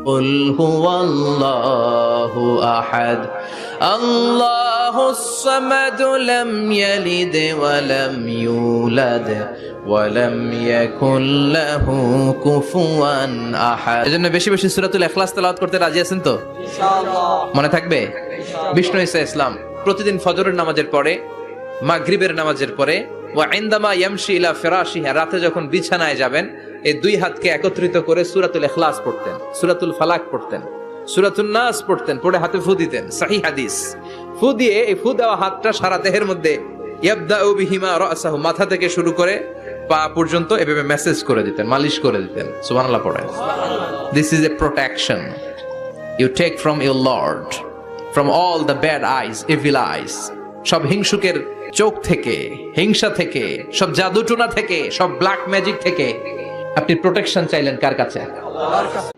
قل هو الله أحد الله الصمد لم يلد ولم يولد ولم يكن له كفوا أحد। এজন্য বেশি বেশি সূরাতুল ইখলাস তেলাওয়াত করতে রাজি আছেন তো? ইনশাআল্লাহ। মনে থাকবে? বিষ্ণু ঈসা ইসলাম প্রতিদিন ফজরের নামাজের পরে, মাগরিবের নামাজের পরে, ওয়া ইনদামা ইয়ামশি ইলা ফিরাশিহি, রাতে যখন বিছানায় যাবেন, এই দুই হাতকে একত্রিত করে সূরাতুল ইখলাস পড়তেন, সূরাতুল ফালাক পড়তেন, সূরাতুন নাস পড়তেন, পড়ে হাতে ফু দিতেন। সহিহ হাদিস। ফু দিয়ে এই ফু দেওয়া হাতটা সারা দেহের মধ্যে ইয়াবদাউ বিহিমা রাসাহু, মাথা থেকে শুরু করে পা পর্যন্ত এভাবে মেসেজ করে দিতেন, মালিশ করে দিতেন। সুবহানাল্লাহ পড়েন। This is a protection you take from your lord, from all the bad eyes, evil eyes, সব হিংসুকের চোখ থেকে, হিংসা থেকে, সব জাদুটোনা থেকে, সব ব্ল্যাক ম্যাজিক থেকে আপনি প্রোটেকশন চাইলেন কার কাছে? আল্লাহর কাছে।